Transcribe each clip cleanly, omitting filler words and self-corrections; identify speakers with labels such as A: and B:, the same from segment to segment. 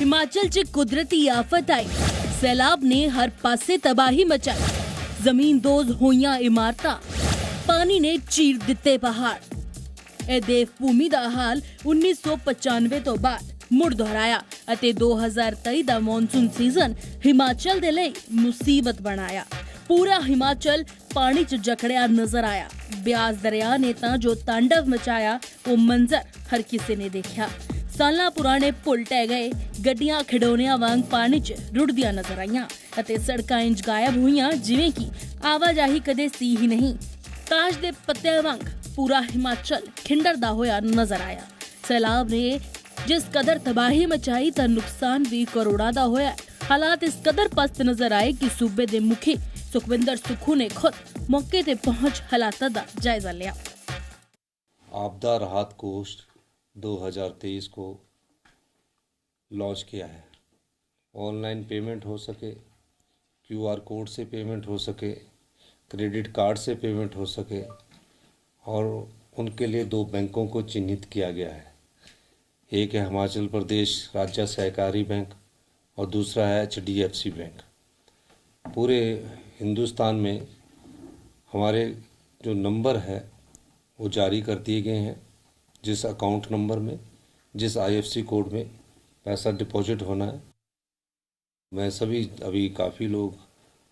A: हिमाचल 'ਚ ਕੁਦਰਤੀ ਆਫਤ ਆਈ। ਸੈਲਾਬ ਨੇ ਹਰ ਪਾਸੇ ਤਬਾਹੀ ਮਚਾਈ। ਜ਼ਮੀਨਦੋਜ਼ ਹੋਈਆਂ ਇਮਾਰਤਾਂ, ਪਾਣੀ ਨੇ ਚੀਰ ਦਿੱਤੇ ਪਹਾੜ। ਇਹ ਦੇਵ ਭੂਮੀ ਦਾ ਹਾਲ 1995 ਤੋਂ ਬਾਅਦ ਮੁੜ ਦੁਹਰਾਇਆ ਅਤੇ 2023 ਦਾ ਮੌਨਸੂਨ ਸੀਜ਼ਨ ਹਿਮਾਚਲ ਦੇ ਲਈ ਮੁਸੀਬਤ ਬਣਾਇਆ। पूरा हिमाचल पानी च जकड़िया नजर आया। ब्यास दरिया ने तां जो तांडव मचाया वो मंजर हर किसी ने देखा। सालां पुराने पुल टह गए, गड्डियां खिडौनियां वांग पानी च रुड़दियां नजर आईयां अते सड़कां इंज गायब होईयां जिवें कि आवाजाही कदे सी ही नहीं। ताश दे पत्ते वांग पूरा हिमाचल खिंडरदा होया नजर आया। सैलाब ने जिस कदर तबाही मचाई तां नुकसान भी करोड़ां दा होया। हालात इस कदर पस्त नजर आए कि सूबे दे मुखी सुखविंदर सुक्खू ने खुद मौके ते पहुंच हालात का जायजा लिया।
B: आपदा राहत कोष 2023 को लॉन्च किया है। ऑनलाइन पेमेंट हो सके, QR कोड से पेमेंट हो सके, क्रेडिट कार्ड से पेमेंट हो सके और उनके लिए 2 बैंकों को चिन्हित किया गया है। एक है हिमाचल प्रदेश राज्य सहकारी बैंक और दूसरा है HDFC बैंक। पूरे हिंदुस्तान में हमारे जो नंबर है वो जारी कर दिए गए हैं। जिस अकाउंट नंबर में, जिस IFSC कोड में पैसा डिपॉजिट होना है, मैं सभी अभी काफ़ी लोग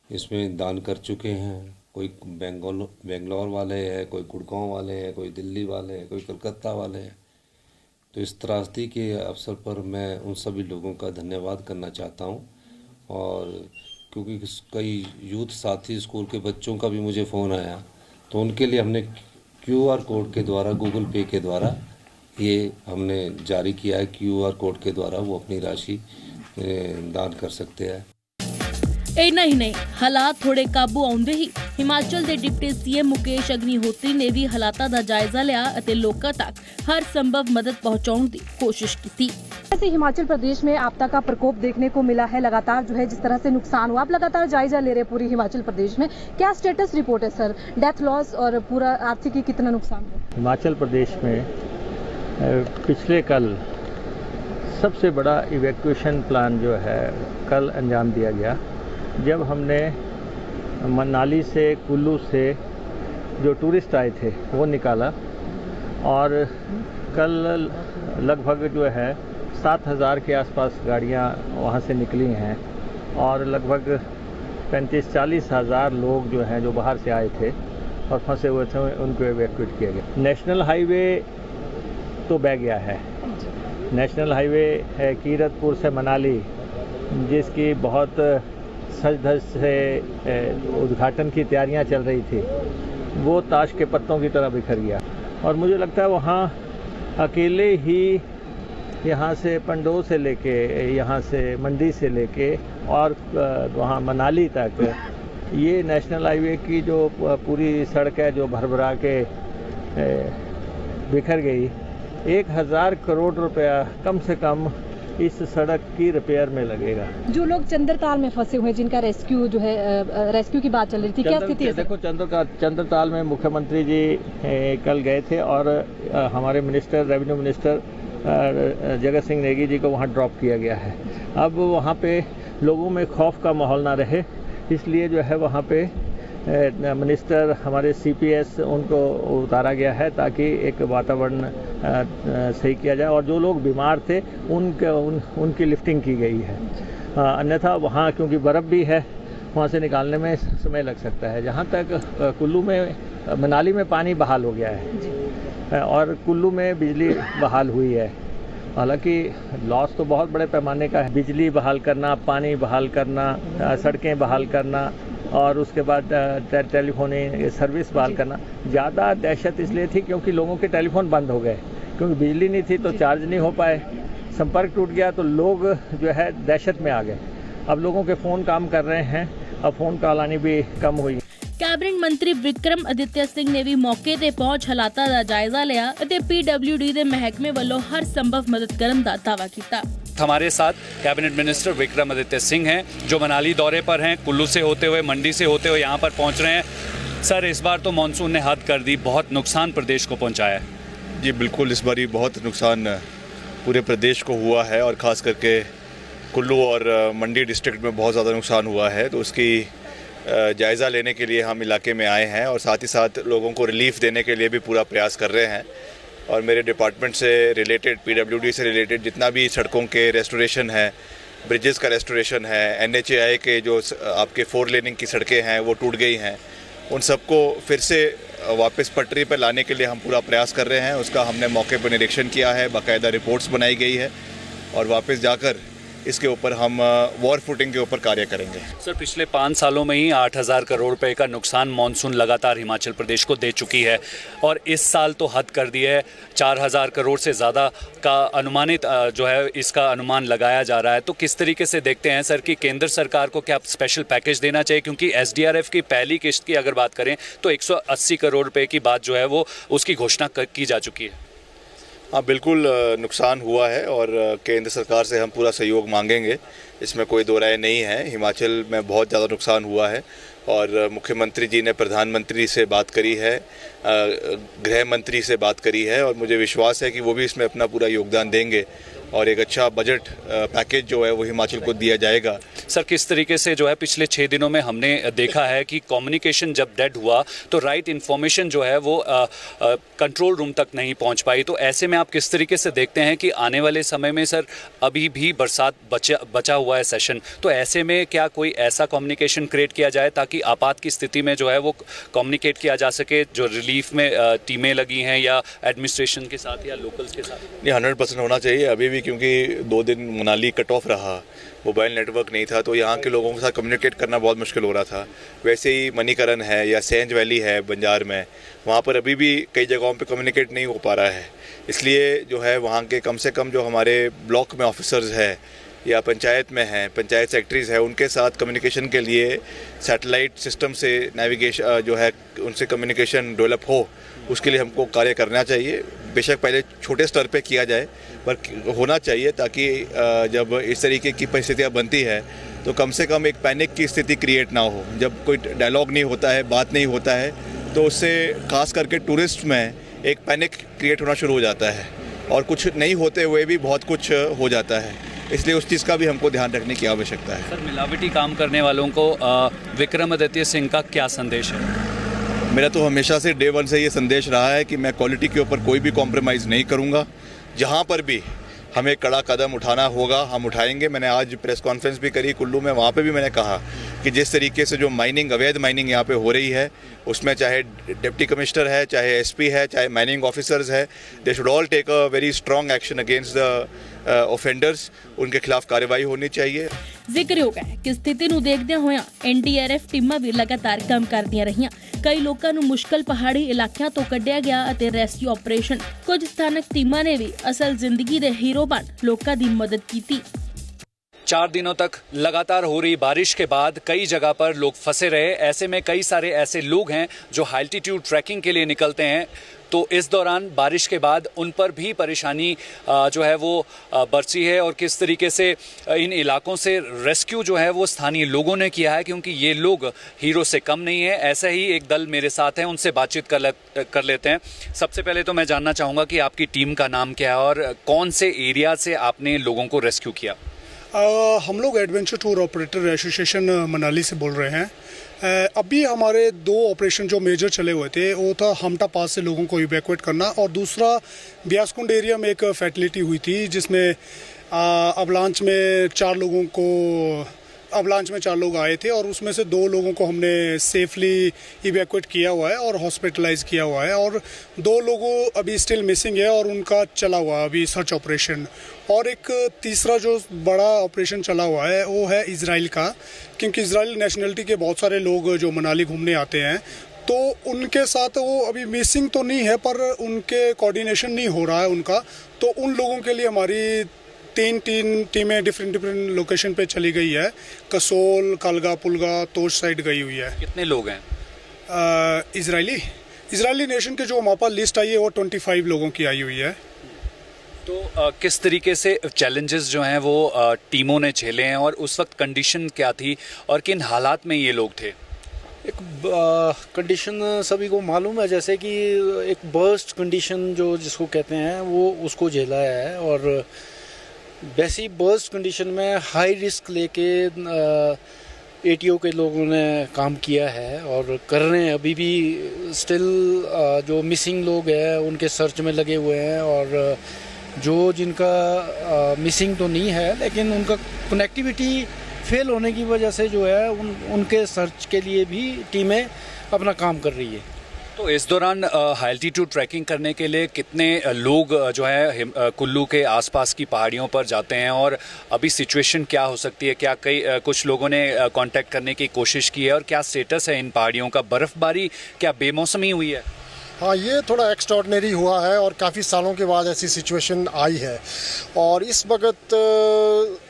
B: इसमें दान कर चुके हैं। कोई बेंगलोर वाले हैं, कोई गुड़गांव वाले हैं, कोई दिल्ली वाले हैं, कोई कलकत्ता वाले हैं। तो इस त्रासदी के अवसर पर मैं उन सभी लोगों का धन्यवाद करना चाहता हूँ। और क्योंकि कई यूथ साथी स्कूल के बच्चों का भी मुझे फ़ोन आया, तो उनके लिए हमने QR कोड के द्वारा, गूगल पे के द्वारा ये हमने जारी किया है। QR कोड के द्वारा वो अपनी राशि दान कर सकते हैं।
A: इन्ना ही नहीं, हालात थोड़े काबू आउंदे ही हिमाचल के डिप्टी CM मुकेश अग्निहोत्री ने भी हालातां दा जायजा लिया और लोकां तक हर संभव मदद पहुंचाउण दी कोशिश की।
C: ऐसे हिमाचल प्रदेश में आपदा का प्रकोप देखने को मिला है। लगातार जो है जिस तरह से नुकसान हुआ, आप लगातार जायजा ले रहे हैं पूरी हिमाचल प्रदेश में, क्या स्टेटस रिपोर्ट है सर? डेथ लॉस और पूरा आर्थिक कितना नुकसान हुआ?
D: हिमाचल प्रदेश में पिछले कल सबसे बड़ा इवैक्यूएशन प्लान जो है कल अंजाम दिया गया। जब हमने मनाली से, कुल्लू से जो टूरिस्ट आए थे वो निकाला और कल लगभग जो है 7,000 के आसपास गाड़ियाँ वहाँ से निकली हैं और लगभग 35-40 हज़ार लोग जो हैं जो बाहर से आए थे और फंसे हुए थे उनको इवैक्यूएट किया गया। नेशनल हाईवे तो बह गया है। नेशनल हाईवे है कीरतपुर से मनाली, जिसकी बहुत सज धज से उद्घाटन की तैयारियां चल रही थी, वो ताश के पत्तों की तरह बिखर गया। और मुझे लगता है वहाँ अकेले ही यहाँ से पंडोह से लेके, यहाँ से मंडी से लेके और वहाँ मनाली तक ये नेशनल हाईवे की जो पूरी सड़क है जो भरभरा के बिखर गई, 1,000 करोड़ रुपया कम से कम इस सड़क की रिपेयर में लगेगा।
C: जो लोग चंद्रताल में फंसे हुए हैं, जिनका रेस्क्यू जो है, रेस्क्यू की बात चल रही थी, क्या स्थिति है?
D: देखो, चंद्रताल में मुख्यमंत्री जी कल गए थे और हमारे minister, revenue minister Jagat Singh Negi ji को वहाँ ड्रॉप किया गया है। अब वहाँ पे लोगों में खौफ का माहौल ना रहे, इसलिए जो है वहाँ पे मिनिस्टर, हमारे CPS उनको उतारा गया है ताकि एक वातावरण सही किया जाए और जो लोग बीमार थे उनकी लिफ्टिंग की गई है। अन्यथा वहाँ क्योंकि बर्फ़ भी है, वहाँ से निकालने में समय लग सकता है। जहाँ तक कुल्लू में, मनाली में पानी बहाल हो गया है और कुल्लू में बिजली बहाल हुई है। हालांकि लॉस तो बहुत बड़े पैमाने का है। बिजली बहाल करना, पानी बहाल करना, सड़कें बहाल करना और उसके बाद टेलीफोन सर्विस बहाल करना। ज़्यादा दहशत इसलिए थी क्योंकि लोगों के टेलीफोन बंद हो गए, क्योंकि बिजली नहीं थी तो चार्ज नहीं हो पाए, संपर्क टूट गया तो लोग जो है दहशत में आ गए। अब लोगों के फ़ोन काम कर रहे हैं, अब फ़ोन कॉल आनी भी कम हुई।
A: कैबिनेट मंत्री विक्रम आदित्य सिंह ने भी मौके ते पहुंच हालातां दा जायजा लिया ਅਤੇ PWD ਦੇ ਮਹਿਕਮੇ ਵੱਲੋਂ हर संभव मदद ਕਰਨ ਦਾ दावा ਕੀਤਾ।
E: हमारे साथ कैबिनेट मिनिस्टर विक्रम आदित्य सिंह हैं, जो मनाली दौरे पर हैं, कुल्लू से होते हुए, मंडी से होते हुए यहाँ पर पहुँच रहे हैं। सर, इस बार तो मानसून ने हद कर दी, बहुत नुकसान प्रदेश को पहुँचाया है।
F: जी बिल्कुल, इस बार बहुत नुकसान पूरे प्रदेश को हुआ है और ख़ास करके कुल्लू और मंडी डिस्ट्रिक्ट में बहुत ज़्यादा नुकसान हुआ है, तो उसकी जायज़ा लेने के लिए हम इलाके में आए हैं और साथ ही साथ लोगों को रिलीफ देने के लिए भी पूरा प्रयास कर रहे हैं। और मेरे डिपार्टमेंट से रिलेटेड, PWD से रिलेटेड जितना भी सड़कों के रेस्टोरेशन है, ब्रिजेस का रेस्टोरेशन है, NHAI के जो आपके 4 लेनिंग की सड़कें हैं वो टूट गई हैं, उन सबको फिर से वापस पटरी पर लाने के लिए हम पूरा प्रयास कर रहे हैं। उसका हमने मौके पर निरीक्षण किया है, बाकायदा रिपोर्ट्स बनाई गई है और वापस जाकर इसके ऊपर हम वॉर फुटिंग के ऊपर कार्य करेंगे।
E: सर, पिछले 5 सालों में ही 8,000 करोड़ रुपए का नुकसान मानसून लगातार हिमाचल प्रदेश को दे चुकी है और इस साल तो हद कर दी है। 4,000 करोड़ से ज़्यादा का अनुमानित जो है इसका अनुमान लगाया जा रहा है। तो किस तरीके से देखते हैं सर कि केंद्र सरकार को क्या स्पेशल पैकेज देना चाहिए, क्योंकि SDRF की पहली किश्त की अगर बात करें तो 180 करोड़ रुपये की बात जो है वो उसकी घोषणा की जा चुकी है।
F: हाँ, बिल्कुल नुकसान हुआ है और केंद्र सरकार से हम पूरा सहयोग मांगेंगे, इसमें कोई दो राय नहीं है। हिमाचल में बहुत ज़्यादा नुकसान हुआ है और मुख्यमंत्री जी ने प्रधानमंत्री से बात करी है, गृह मंत्री से बात करी है और मुझे विश्वास है कि वो भी इसमें अपना पूरा योगदान देंगे और एक अच्छा बजट पैकेज जो है वो हिमाचल को दिया जाएगा।
E: सर, किस तरीके से जो है पिछले 6 दिनों में हमने देखा है कि कम्युनिकेशन जब डेड हुआ तो राइट इन्फॉर्मेशन जो है वो कंट्रोल रूम तक नहीं पहुंच पाई। तो ऐसे में आप किस तरीके से देखते हैं कि आने वाले समय में सर अभी भी बरसात बचा हुआ है सेशन, तो ऐसे में क्या कोई ऐसा कम्युनिकेशन क्रिएट किया जाए ताकि आपात की स्थिति में जो है वो कम्युनिकेट किया जा सके, जो रिलीफ में टीमें लगी हैं या एडमिनिस्ट्रेशन के साथ या लोकल्स के साथ?
F: ये 100% होना चाहिए। अभी भी क्योंकि 2 दिन मनाली कट ऑफ रहा, मोबाइल नेटवर्क नहीं था, तो यहाँ के लोगों के साथ कम्युनिकेट करना बहुत मुश्किल हो रहा था। वैसे ही मणिकरण है या सेंज वैली है बंजार में, वहाँ पर अभी भी कई जगहों पे कम्युनिकेट नहीं हो पा रहा है। इसलिए जो है वहाँ के कम से कम जो हमारे ब्लॉक में ऑफिसर्स है या पंचायत में हैं, पंचायत सेक्रेटरीज़ हैं, उनके साथ कम्युनिकेशन के लिए सैटेलाइट सिस्टम से नेविगेशन जो है उनसे कम्युनिकेशन डेवलप हो, उसके लिए हमको कार्य करना चाहिए। बेशक पहले छोटे स्तर पे किया जाए पर होना चाहिए ताकि जब इस तरीके की परिस्थितियाँ बनती है तो कम से कम एक पैनिक की स्थिति क्रिएट ना हो। जब कोई डायलॉग नहीं होता है, बात नहीं होता है, तो उससे खास करके टूरिस्ट में एक पैनिक क्रिएट होना शुरू हो जाता है और कुछ नहीं होते हुए भी बहुत कुछ हो जाता है। इसलिए उस चीज़ का भी हमको ध्यान रखने की आवश्यकता है।
E: सर, मिलावटी काम करने वालों को विक्रमादित्य सिंह का क्या संदेश है?
F: मेरा तो हमेशा से डे 1 से ये संदेश रहा है कि मैं क्वालिटी के ऊपर कोई भी कॉम्प्रोमाइज़ नहीं करूँगा। जहाँ पर भी हमें कड़ा कदम उठाना होगा हम उठाएंगे। मैंने आज प्रेस कॉन्फ्रेंस भी करी कुल्लू में, वहाँ पे भी मैंने कहा कि जिस तरीके से जो माइनिंग, अवैध माइनिंग यहाँ पे हो रही है, उसमें चाहे डिप्टी कमिश्नर है, चाहे SP है, चाहे माइनिंग ऑफिसर्स है, they should all take a very strong action against the offenders. उनके खिलाफ कार्रवाई होनी चाहिए।
A: ਜ਼ਿਕਰ ਹੋ ਗਿਆ ਕਿ ਸਥਿਤੀ ਨੂੰ ਦੇਖਦਿਆਂ ਹੋਇਆਂ NDRF ਟੀਮਾਂ ਵੀ ਲਗਾਤਾਰ ਕੰਮ ਕਰਦੀਆਂ ਰਹੀਆਂ। ਕਈ ਲੋਕਾਂ ਨੂੰ ਮੁਸ਼ਕਲ ਪਹਾੜੀ ਇਲਾਕਿਆਂ ਤੋਂ ਕੱਢਿਆ ਗਿਆ ਅਤੇ ਰੈਸਕਿਊ ਆਪਰੇਸ਼ਨ, ਕੁਝ ਸਥਾਨਕ ਟੀਮਾਂ ਨੇ ਵੀ ਅਸਲ ਜ਼ਿੰਦਗੀ ਦੇ ਹੀਰੋ ਬਣ ਲੋਕਾਂ ਦੀ ਮਦਦ ਕੀਤੀ।
E: 4 दिनों तक लगातार हो रही बारिश के बाद कई जगह पर लोग फंसे रहे। ऐसे में कई सारे ऐसे लोग हैं जो हाई एल्टीट्यूड ट्रैकिंग के लिए निकलते हैं, तो इस दौरान बारिश के बाद उन पर भी परेशानी जो है वो बरसी है और किस तरीके से इन इलाकों से रेस्क्यू जो है वो स्थानीय लोगों ने किया है, क्योंकि ये लोग हीरो से कम नहीं है। ऐसा ही एक दल मेरे साथ है, उनसे बातचीत कर लेते हैं। सबसे पहले तो मैं जानना चाहूँगा कि आपकी टीम का नाम क्या है और कौन से एरिया से आपने लोगों को रेस्क्यू किया?
G: हम लोग adventure tour operator association Manali से बोल रहे हैं। अभी हमारे 2 ऑपरेशन जो मेजर चले हुए थे, वो था हमटा पास से लोगों को इवैक्यूएट करना और दूसरा ब्यासकुंड एरिया में एक फैटिलिटी हुई थी जिसमें अवलांच में 4 लोग आए थे और उसमें से 2 लोगों को हमने सेफली इवैक्यूएट किया हुआ है और हॉस्पिटलाइज किया हुआ है और 2 लोगों अभी स्टिल मिसिंग है और उनका चला हुआ है अभी सर्च ऑपरेशन। और एक तीसरा जो बड़ा ऑपरेशन चला हुआ है वो है इजराइल का, क्योंकि इजराइल नेशनलिटी के बहुत सारे लोग जो मनाली घूमने आते हैं, तो उनके साथ वो अभी मिसिंग तो नहीं है पर उनके कोऑर्डिनेशन नहीं हो रहा है उनका, तो उन लोगों के लिए हमारी 3 टीमें डिफरेंट लोकेशन पे चली गई है। कसोल, कालगा, पुलगा, तोश साइड गई हुई है।
E: कितने लोग हैं?
G: इजरायली नेशन के जो हमारे पास लिस्ट आई है वो 25 लोगों की आई हुई है।
E: तो किस तरीके से चैलेंजेस जो हैं वो टीमों ने झेले हैं और उस वक्त कंडीशन क्या थी और किन हालात में ये लोग थे?
H: एक कंडीशन सभी को मालूम है, जैसे कि एक बर्स्ट कंडीशन जो जिसको कहते हैं वो उसको झेला है और वैसी बर्स्ट कंडीशन में हाई रिस्क लेके एटीओ के लोगों ने काम किया है और कर रहे हैं अभी भी। स्टिल जो मिसिंग लोग हैं उनके सर्च में लगे हुए हैं, और जो जिनका मिसिंग तो नहीं है लेकिन उनका कनेक्टिविटी फेल होने की वजह से जो है उनके सर्च के लिए भी टीमें अपना काम कर रही है।
E: तो इस दौरान हाई एल्टीट्यूड ट्रैकिंग करने के लिए कितने लोग जो है कुल्लू के आसपास की पहाड़ियों पर जाते हैं, और अभी सिचुएशन क्या हो सकती है? क्या कुछ लोगों ने कांटेक्ट करने की कोशिश की है, और क्या स्टेटस है इन पहाड़ियों का? बर्फबारी क्या बेमौसमी हुई है?
I: हाँ, ये थोड़ा एक्स्ट्राऑर्डिनरी हुआ है और काफ़ी सालों के बाद ऐसी सिचुएशन आई है। और इस वक्त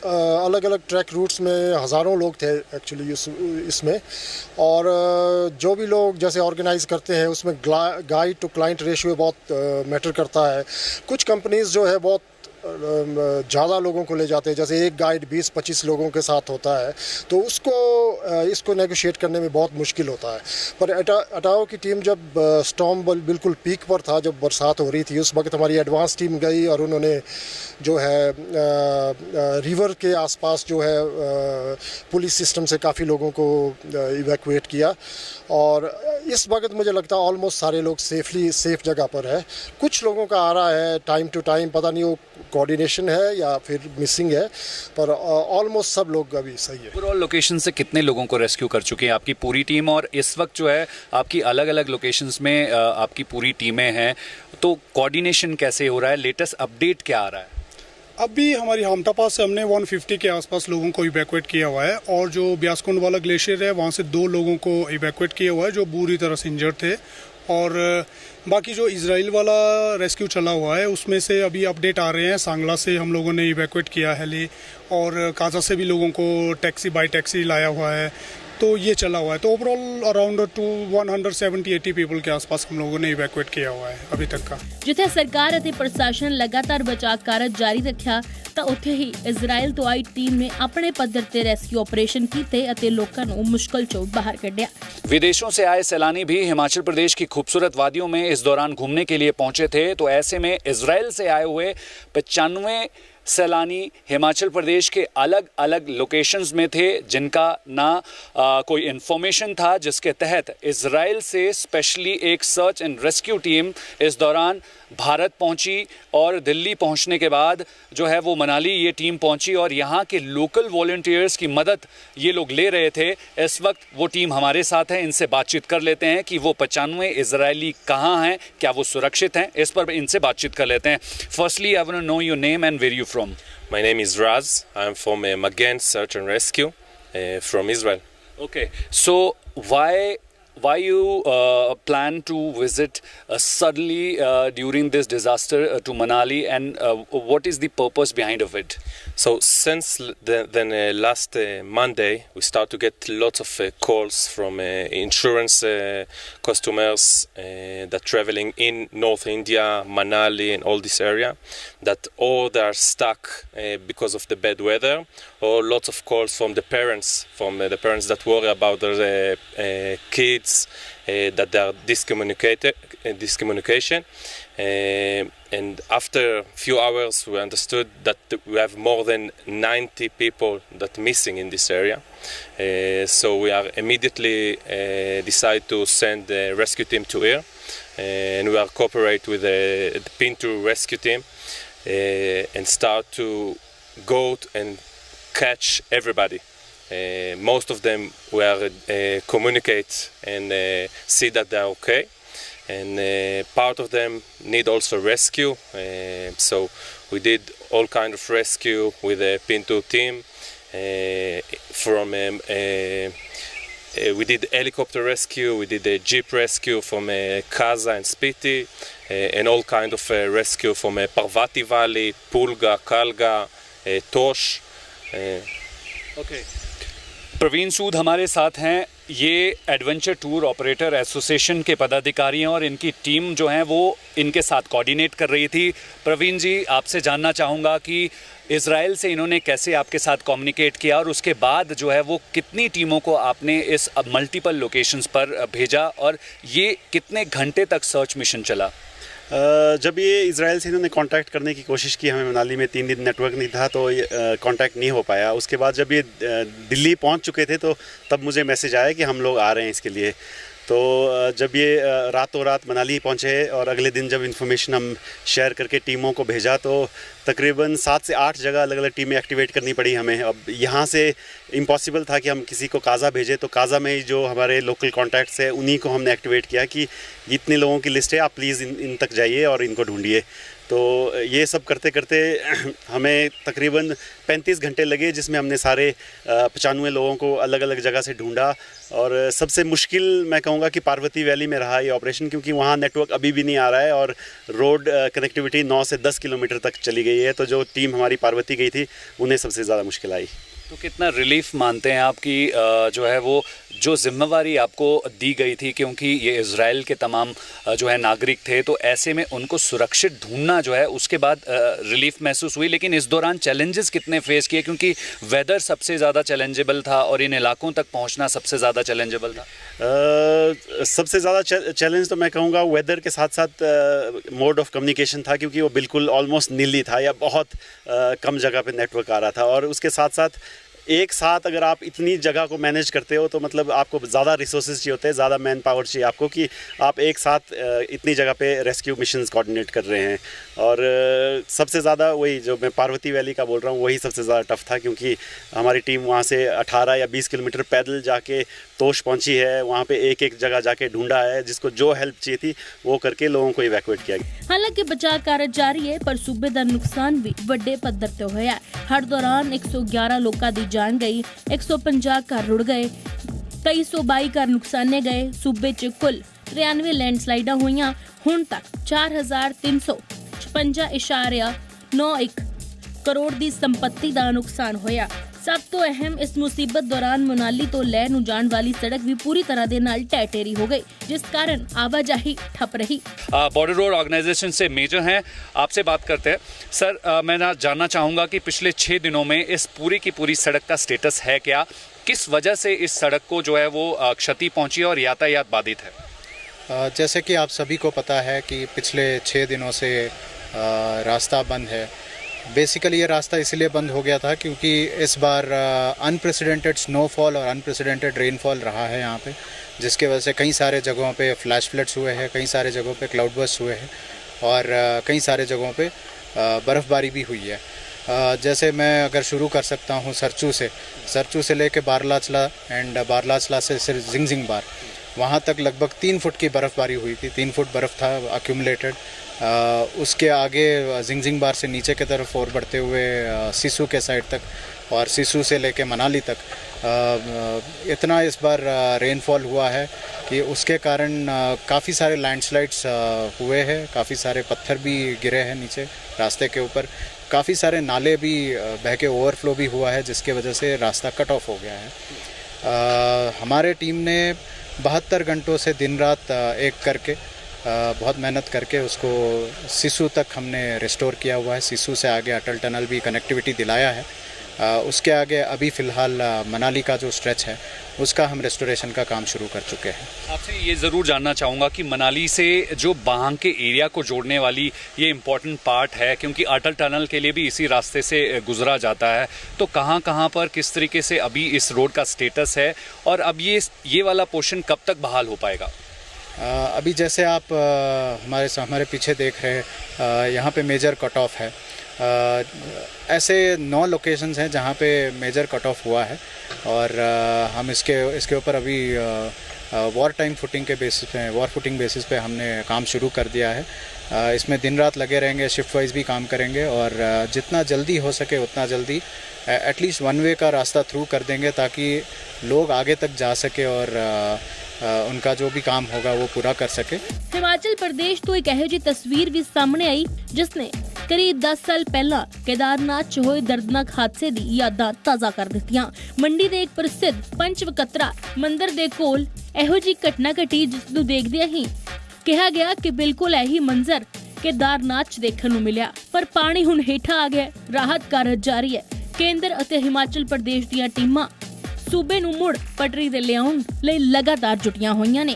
I: अलग अलग ट्रैक रूट्स में हज़ारों लोग थे एक्चुअली इसमें, और जो भी लोग जैसे ऑर्गेनाइज़ करते हैं उसमें गाइड टू क्लाइंट रेशियो बहुत मैटर करता है। कुछ कंपनीज़ जो है बहुत ज़्यादा लोगों को ले जाते हैं, जैसे एक गाइड 20-25 लोगों के साथ होता है, तो इसको नेगोशिएट करने में बहुत मुश्किल होता है। पर अटाओ की टीम जब स्टॉर्म बिल्कुल पीक पर था, जब बरसात हो रही थी, उस वक्त हमारी एडवांस टीम गई और उन्होंने जो है रिवर के आसपास जो है पुलिस सिस्टम से काफ़ी लोगों को इवैक्यूएट किया, और इस वक्त मुझे लगता है ऑलमोस्ट सारे लोग सेफ जगह पर है। कुछ लोगों का आ रहा है टाइम टू टाइम, पता नहीं वो कोऑर्डिनेशन है या फिर मिसिंग है, पर ऑलमोस्ट सब लोग अभी सही है।
E: ओवरऑल लोकेशन से कितने लोगों को रेस्क्यू कर चुकी है आपकी पूरी टीम, और इस वक्त जो है आपकी अलग अलग लोकेशंस में आपकी पूरी टीमें हैं, तो कोऑर्डिनेशन कैसे हो रहा है? लेटेस्ट अपडेट क्या आ रहा है?
G: अभी हमारी हामटा पास से हमने 150 के आसपास लोगों को इवैक्यूएट किया हुआ है, और जो ब्यासकुंड वाला ग्लेशियर है वहाँ से 2 लोगों को इवैक्यूएट किया हुआ है जो बुरी तरह से इंजर्ड थे, और बाकी जो इजराइल वाला रेस्क्यू चला हुआ है उसमें से अभी अपडेट आ रहे हैं। सांगला से हम लोगों ने इवैक्यूएट किया है, और काजा से भी लोगों को बाई टैक्सी लाया हुआ है, तो ये चला हुआ है। तो ओवरऑल अराउंड 170-80 पीपल के आसपास हम लोगों ने इवैक्यूएट किया हुआ है अभी तक का।
A: जिथे सरकार ਅਤੇ ਪ੍ਰਸ਼ਾਸਨ ਲਗਾਤਾਰ ਬਚਾਅ ਕਾਰਜ ਜਾਰੀ ਰੱਖਿਆ, ਤਾਂ ਉੱਥੇ ਹੀ ਇਜ਼ਰਾਈਲ ਤੋਂ ਆਈ ਟੀਮ ਨੇ ਆਪਣੇ ਪੱਧਰ ਤੇ ਰੈਸਕਿਊ ਆਪਰੇਸ਼ਨ ਕੀਤੇ ਅਤੇ ਲੋਕਾਂ ਨੂੰ ਮੁਸ਼ਕਲ ਚੋਂ ਬਾਹਰ ਕੱਢਿਆ।
E: विदेशों से आए सैलानी भी हिमाचल प्रदेश की खूबसूरत वादियों में इस दौरान घूमने के लिए पहुंचे थे, तो ऐसे में इजराइल से आए हुए 95 सैलानी हिमाचल प्रदेश के अलग अलग लोकेशंस में थे, जिनका ना कोई इन्फॉर्मेशन था, जिसके तहत इजराइल से स्पेशली एक सर्च एंड रेस्क्यू टीम इस दौरान भारत पहुंची, और दिल्ली पहुंचने के बाद जो है वो मनाली ये टीम पहुंची, और यहाँ के लोकल वॉलंटियर्स की मदद ये लोग ले रहे थे। इस वक्त वो टीम हमारे साथ है, इनसे बातचीत कर लेते हैं कि वो 95 इजरायली कहाँ हैं, क्या वो सुरक्षित हैं, इस पर इनसे बातचीत कर लेते हैं। Firstly I want to know your name and where you from.
J: My name is Raz. I'm from Magen Search and Rescue from Israel.
E: Okay, so why you plan to visit suddenly during this disaster to Manali, and what is the purpose behind of it?
J: So since then last Monday we start to get lots of calls from insurance customers that traveling in North India, Manali and all this area, that all they are stuck because of the bad weather, or lots of calls from the parents that worry about their kids, that they are discommunication. And after a few hours we understood that we have more than 90 people that missing in this area. So we are immediately decide to send the rescue team to here, and we are cooperate with the Pinto rescue team and start to go and catch everybody. Most of them we are communicate and see that they are okay. And part of them need also rescue, so we did all kind of rescue with the Pinto team. We did helicopter rescue, we did a jeep rescue from Kaza and Spiti, and all kind of rescue from Parvati Valley, Pulga, Kalga, Tosh.
E: Okay. Praveen Sood हमारे साथ हैं, ये adventure tour operator association के पदाधिकारी हैं, और इनकी team जो है वो इनके साथ कोऑर्डिनेट कर रही थी। प्रवीण जी, आपसे जानना चाहूँगा कि इजराइल से इन्होंने कैसे आपके साथ कम्युनिकेट किया, और उसके बाद जो है वो कितनी टीमों को आपने इस मल्टीपल लोकेशंस पर भेजा, और ये कितने घंटे तक सर्च मिशन चला?
K: जब ये इजराइल से इन्होंने कांटेक्ट करने की कोशिश की, हमें मनाली में 3 दिन नेटवर्क नहीं था तो कांटेक्ट नहीं हो पाया। उसके बाद जब ये दिल्ली पहुंच चुके थे तो तब मुझे मैसेज आया कि हम लोग आ रहे हैं इसके लिए। तो जब ये रातों रात मनाली पहुंचे और अगले दिन जब इन्फॉर्मेशन हम शेयर करके टीमों को भेजा तो तकरीबन 7 से 8 जगह अलग अलग टीमें एक्टिवेट करनी पड़ी हमें। अब यहाँ से इम्पॉसिबल था कि हम किसी को काज़ा भेजें, तो काज़ा में ही जो हमारे लोकल कॉन्टैक्ट्स है उन्हीं को हमने एक्टिवेट किया कि इतने लोगों की लिस्ट है, आप प्लीज़ इन तक जाइए और इनको ढूंढिए। तो ये सब करते करते हमें तकरीबन 35 घंटे लगे, जिसमें हमने सारे 95 लोगों को अलग अलग जगह से ढूंढा। और सबसे मुश्किल मैं कहूँगा कि पार्वती वैली में रहा ये ऑपरेशन, क्योंकि वहाँ नेटवर्क अभी भी नहीं आ रहा है और रोड कनेक्टिविटी 9 से 10 किलोमीटर तक चली गई है। तो जो टीम हमारी पार्वती गई थी उन्हें सबसे ज़्यादा मुश्किल आई।
E: तो कितना रिलीफ मानते हैं आप कि जो है वो जो जिम्मेवारी आपको दी गई थी, क्योंकि ये इजराइल के तमाम जो है नागरिक थे, तो ऐसे में उनको सुरक्षित ढूंढना जो है उसके बाद रिलीफ महसूस हुई। लेकिन इस दौरान चैलेंजेस कितने फेस किए, क्योंकि वेदर सबसे ज़्यादा चैलेंजेबल था और इन इलाकों तक पहुंचना सबसे ज़्यादा चैलेंजेबल था?
K: सबसे ज़्यादा चैलेंज तो मैं कहूँगा वेदर के साथ साथ मोड ऑफ कम्युनिकेशन था, क्योंकि वो बिल्कुल ऑलमोस्ट नीली था या बहुत कम जगह पे नेटवर्क आ रहा था। और उसके साथ साथ एक साथ अगर आप इतनी जगह को मैनेज करते हो तो मतलब आपको ज़्यादा रिसोर्सेज चाहिए होते हैं, ज़्यादा मैन पावर चाहिए आपको कि आप एक साथ इतनी जगह पे रेस्क्यू मिशंस कोऑर्डिनेट कर रहे हैं। और सबसे ज़्यादा वही जो मैं पार्वती वैली का बोल रहा हूँ वही सबसे ज़्यादा टफ था, क्योंकि हमारी टीम वहाँ से 18 या 20 किलोमीटर पैदल जाके तोश पहुँची है, वहाँ पे एक एक जगह जाके ढूंढा है, जिसको जो हेल्प चाहिए थी वो करके लोगों को इवैक्यूएट किया गया।
A: हालांकि बचाव कार्य जारी है, पर सूबे का नुकसान भी ਵੱਡੇ ਪੱਧਰ ਤੇ ਹੋਇਆ। हर दौरान 111 लोगों की जान गई, 150 घर रुड़ गए, 2322 घर नुकसाने गए। सूबे च कुल 93 लैंडस्लाइडां होईयां। हुण तक 4356.91 करोड़ की संपत्ति का नुकसान होया। सब तो अहम इस मुसीबत दौरान मनाली तो लेह नूं जाण वाली सड़क भी पूरी तरह दे नाल ढह-ढेरी हो गई, जिस कारण आवाजाही ठप रही।
E: बॉर्डर रोड ऑर्गेनाइजेशन से मेजर हैं, आपसे बात करते हैं। सर, मैं जानना चाहूँगा कि पिछले 6 दिनों में इस पूरी की पूरी सड़क का स्टेटस है क्या? किस वजह से इस सड़क को जो है वो क्षति पहुँची और यातायात बाधित है?
L: जैसे कि आप सभी को पता है कि पिछले 6 दिनों से रास्ता बंद है। बेसिकली ये रास्ता इसलिए बंद हो गया था क्योंकि इस बार अनप्रेसिडेंटेड स्नोफॉल और अनप्रेसिडेंटेड रेनफॉल रहा है यहाँ पे, जिसके वजह से कई सारे जगहों पे फ्लैश फ्लड्स हुए हैं, कई सारे जगहों पे क्लाउड बर्स्ट हुए हैं और कई सारे जगहों पे बर्फ़बारी भी हुई है। जैसे मैं अगर शुरू कर सकता हूँ सरचू से लेके बारलाचला एंड बारलाचला से सिर्फ जिंगजिंग बार, वहाँ तक लगभग 3 फुट की बर्फ़बारी हुई थी। 3 फुट बर्फ़ था अक्यूमुलेटेड। उसके आगे जिंगजिंग बार से नीचे की तरफ और बढ़ते हुए सिसु के साइड तक और सिसु से लेके मनाली तक इतना इस बार रेनफॉल हुआ है कि उसके कारण काफ़ी सारे लैंडस्लाइड्स हुए हैं, काफ़ी सारे पत्थर भी गिरे हैं नीचे रास्ते के ऊपर, काफ़ी सारे नाले भी बह के ओवरफ्लो भी हुआ है, जिसके वजह से रास्ता कट ऑफ हो गया है। हमारे टीम ने 72 घंटों से दिन रात एक करके बहुत मेहनत करके उसको सिसु तक हमने रिस्टोर किया हुआ है। सिसु से आगे अटल टनल भी कनेक्टिविटी दिलाया है। उसके आगे अभी फ़िलहाल मनाली का जो स्ट्रेच है उसका हम रेस्टोरेशन का काम शुरू कर चुके हैं।
E: आपसे ये ज़रूर जानना चाहूँगा कि मनाली से जो बांग के एरिया को जोड़ने वाली ये इम्पॉर्टेंट पार्ट है, क्योंकि अटल टनल के लिए भी इसी रास्ते से गुजरा जाता है, तो कहाँ पर किस तरीके से अभी इस रोड का स्टेटस है और अब ये वाला पोर्शन कब तक बहाल हो पाएगा?
L: अभी जैसे आप हमारे पीछे देख रहे हैं, यहाँ पे मेजर कट ऑफ है। ऐसे 9 लोकेशंस हैं जहाँ पे मेजर कट ऑफ हुआ है और हम इसके ऊपर अभी वॉर फुटिंग बेसिस पे हमने काम शुरू कर दिया है। इसमें दिन रात लगे रहेंगे, शिफ्ट वाइज भी काम करेंगे और जितना जल्दी हो सके उतना जल्दी एटलीस्ट 1 वे का रास्ता थ्रू कर देंगे ताकि लोग आगे तक जा सके और उनका जो भी काम होगा वो पूरा कर सके।
A: हिमाचल प्रदेश तो एक ਇਹੋ ਜਿਹੀ तस्वीर भी सामने आई जिसने करीब 10 साल पहला केदारनाथ च होए दर्दनाक हादसे दी यादां ताज़ा कर दित्तियां। मंडी दे एक प्रसिद्ध पंचवकत्रा मंदिर दे कोल ਇਹੋ ਜਿਹੀ घटना घटी जिस नूं देखदिआं ही कहा गया कि बिल्कुल यही मंजर केदारनाथ च देखण नूं मिलिआ, पर पानी हुण हेठा आ गया। राहत कार्य जारी है। केंद्र अते हिमाचल प्रदेश दीआं टीमां सूबे नूं मुड़ पटरी ते लिआउण लई लगातार जुटियां होईयां ने।